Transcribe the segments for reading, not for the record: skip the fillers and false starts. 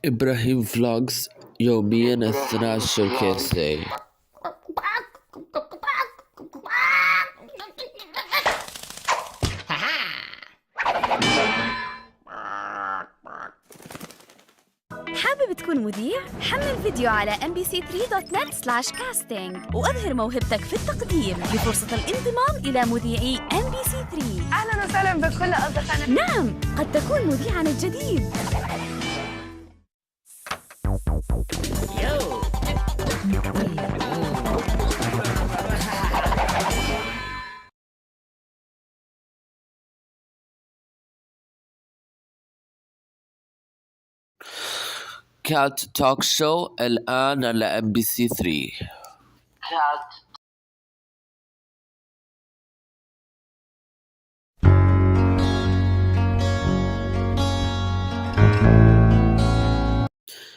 إبراهيم فلوجز يوميا 12 كاسة. حابب تكون مذيع؟ حمل فيديو على mbc3.net/casting وأظهر موهبتك في التقديم لفرصة الانضمام إلى مذيعي MBC3. أهلاً وسهلاً بكل أصدقائنا. نعم، قد تكون مذيعاً الجديد. كات توك شو الآن على MBC3.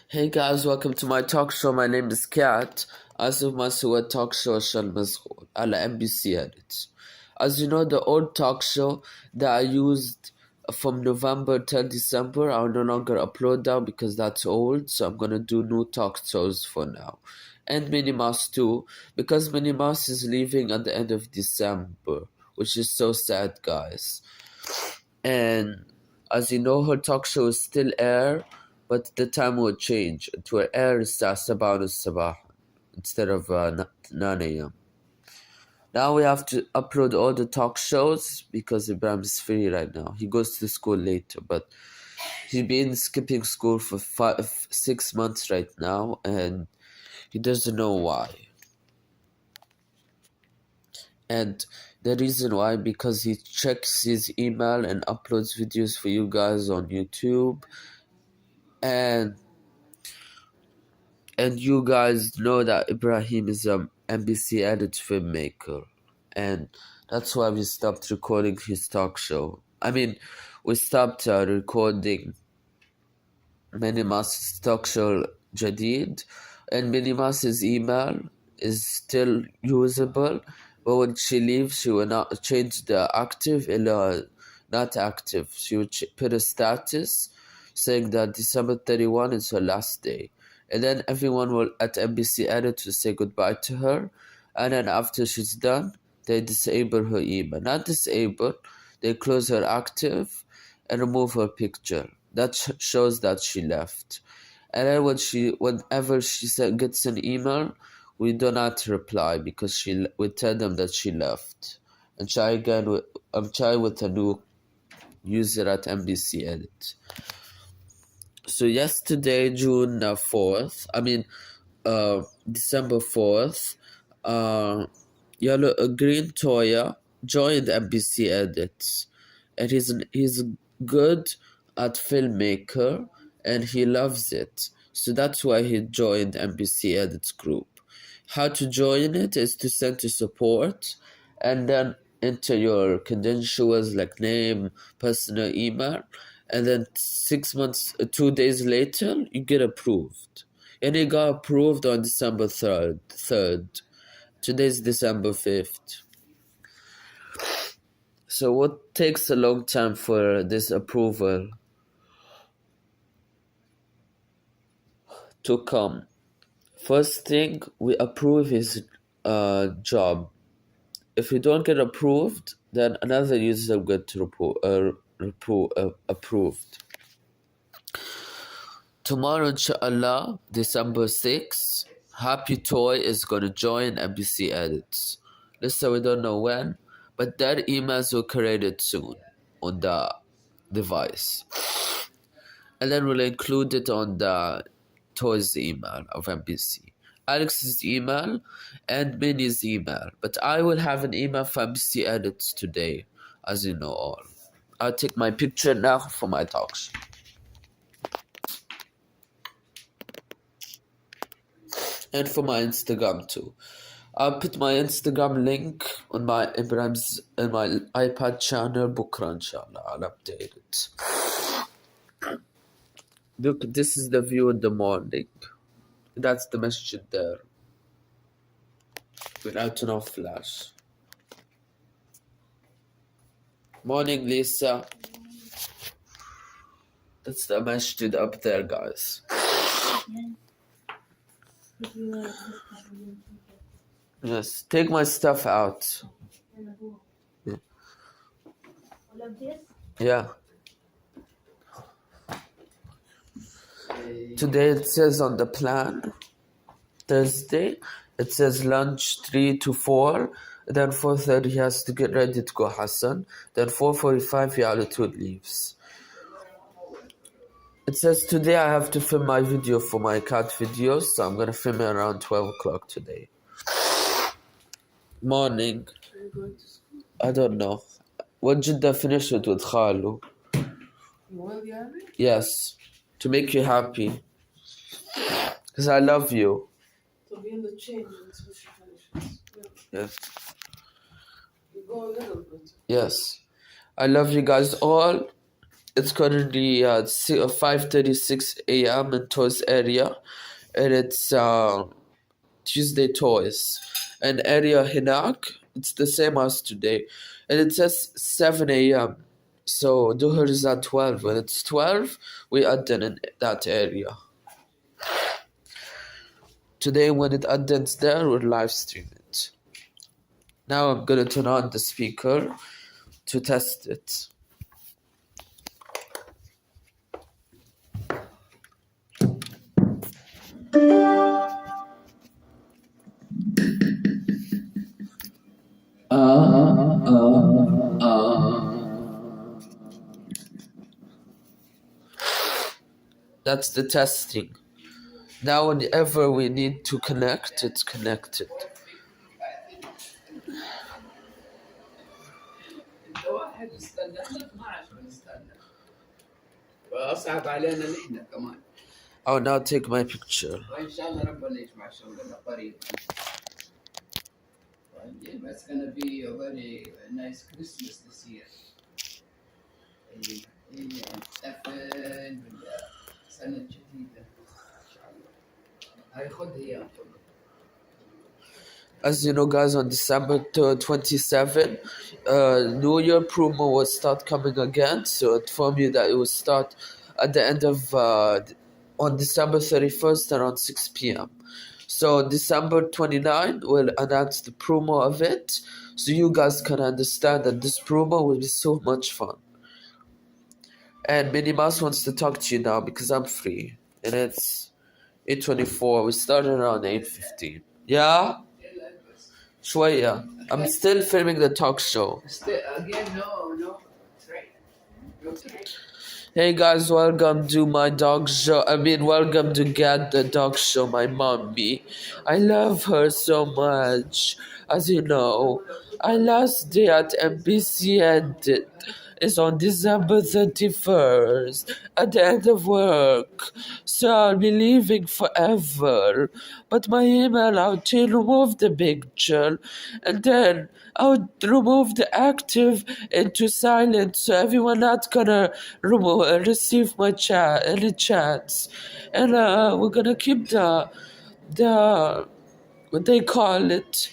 Hey guys, welcome to my talk show. My name is Kat. أسف ما سويت talk show عشان مشغول على MBC Edit. As you know, the old talk show that I used from November till December, I will no longer upload that because that's old, so I'm gonna do new talk shows for now. And Minnie Mouse too, because Minnie Mouse is leaving at the end of December, which is so sad, guys. And as you know, her talk show is still air, but the time will change. It will air الساعة 7 الصباح instead of 9 a.m. Now we have to upload all the talk shows because Ibrahim is free right now. He goes to school later, but he's been skipping school for 6 months right now, and he doesn't know why. And the reason why, because he checks his email and uploads videos for you guys on YouTube, and you guys know that Ibrahim is an MBC edit filmmaker, and that's why we stopped recording his talk show. I mean, we stopped recording Minnie Mouse's talk show Jadid, and Minnie Mouse's email is still usable, but when she leaves, she will not change the active into not active. She will put a status saying that December 31 is her last day. And then everyone will at MBC Edit to say goodbye to her. And then after she's done, they disable her email. Not disable, they close her active and remove her picture. That shows that she left. And then whenever she gets an email, we do not reply because we tell them that she left. And try again. I'm trying with a new user at MBC Edit. So yesterday, December 4th, Green Toya joined MBC Edit, and he's good at filmmaker, and he loves it. So that's why he joined MBC Edit's group. How to join it is to send to support, and then enter your credentials like name, personal email, and then 2 days later, you get approved. And it got approved on December 3rd. Today's December 5th. So what takes a long time for this approval to come? First thing, we approve his job. If you don't get approved, then another user will get approved. Tomorrow, inshallah, December 6th, Happy Toy is going to join MBC Edits. Listen, we don't know when, but their emails will created soon on the device. And then we'll include it on the Toy's email of MBC. Alex's email and Minnie's email. But I will have an email for MBC Edits today, as you know all. I'll take my picture now for my talk show. And for my Instagram too. I'll put my Instagram link on my iPad channel بكرة inshallah. I'll update it. Look, this is the view in the morning. That's the masjid there. Without enough flash. Morning, Lisa. That's the masjid up there, guys. Yes, take my stuff out. Yeah. Today it says on the plan, Thursday, it says lunch 3 to 4. Then 4:30 he has to get ready to go Hassan. Then 4:45 Yalatul leaves. It says today I have to film my video for my cat videos, so I'm gonna film it around 12 o'clock today. Morning. I don't know. What did I finish it with Khalu? Yes. To make you happy. Because I love you. Yes. Yes. I love you guys all. It's currently 5:36 a.m. in Toys area. And it's Tuesday Toys. And area Hinak, it's the same as today. And it says 7 a.m. So Duhur is at 12. When it's 12, we adden in that area. Today when it addens there, we'll live stream it. Now I'm gonna turn on the speaker to test it. That's the testing. Now whenever we need to connect, it's connected. فأصعب علينا نحن كمان. I'll now take my picture. وإن شاء الله ربنا يجمع شغلنا قريب. It's gonna be a very nice Christmas this year. نحتفل بالسنة الجديدة إن شاء الله. هاي خذ هي. As you know, guys, on December 27, New Year promo will start coming again. So I inform you that it will start at the end of on December 31st around 6 p.m. So December 29 will announce the promo of it, so you guys can understand that this promo will be so much fun. And Minnie Mouse wants to talk to you now because I'm free, and it's 8:24. We started around 8:15. Yeah. شوية. I'm still filming the talk show. Again, no. It's right. Hey guys, welcome to my dog show. Welcome to Get the Dog Show, my mommy. I love her so much. As you know, our last day at MBC ended is on December 31st at the end of work. So I'll be leaving forever. But my email, I'll remove the picture and then I'll remove the active into silent so everyone not gonna receive my any chats. And we're gonna keep the what they call it,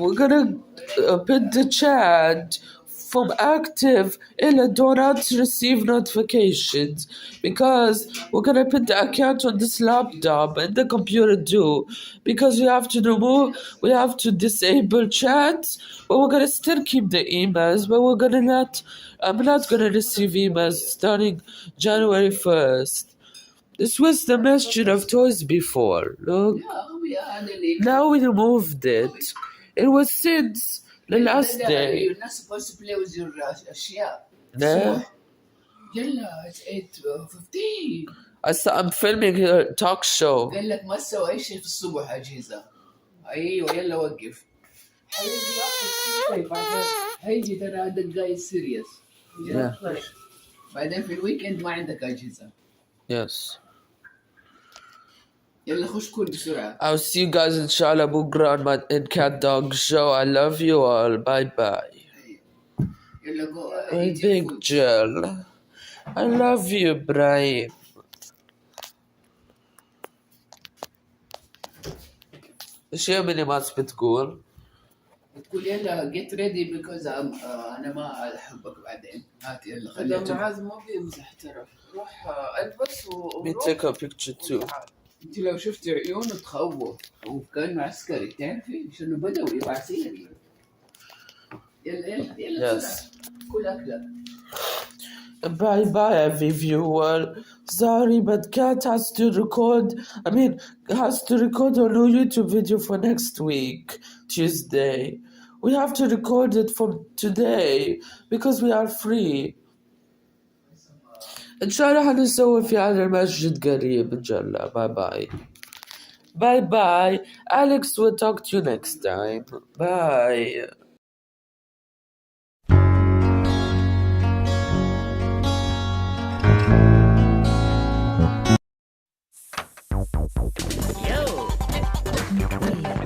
we're gonna put the chat from active in do not receive notifications, because we're gonna put the account on this laptop and the computer too, because we have to disable chats, but we're gonna still keep the emails, but I'm not gonna receive emails starting January 1st. This was the Masjid of Toys before. Look. Now we removed it. It was since the last day. You're not supposed to play with your أشياء. No. يلا, it's 8:15. I'm filming a talk show. قال لك ما تسوي أي شيء في الصبح أجهزة. أيوة يلا وقف. حبيبي وقف بعدين هيجي ترى هذا الجاي serious. Yeah. بعدين في الويكند ما عندك أجهزة. Yes. يلا خش كل بسرعة. I'll see you guys inshallah bukra on my Cat Dog show. I love you all. Bye bye. يلا go. My big Jill. I love you, Ibrahim. ايش يا مني ما بتقول؟ تقول يلا get ready because انا ما احبك بعدين. هات يلا خليها هذا معاذ ما بيمزح ترى. روح البس Me take a picture too. انت لو شفت عيونه تخوف كانه عسكري، تعرفي شنو بدوي وعسيري. يلا يلا يلا Yes. بسرعة. كل اكلك. Bye bye, every viewer. Sorry, but Kat has to record. Has to record a new YouTube video for next week, Tuesday. We have to record it from today because we are free. إن شاء الله حنسوي في هذا المسجد قريب إن شاء الله. Bye bye. Bye bye. Alex will talk to you next time. Bye. Yo.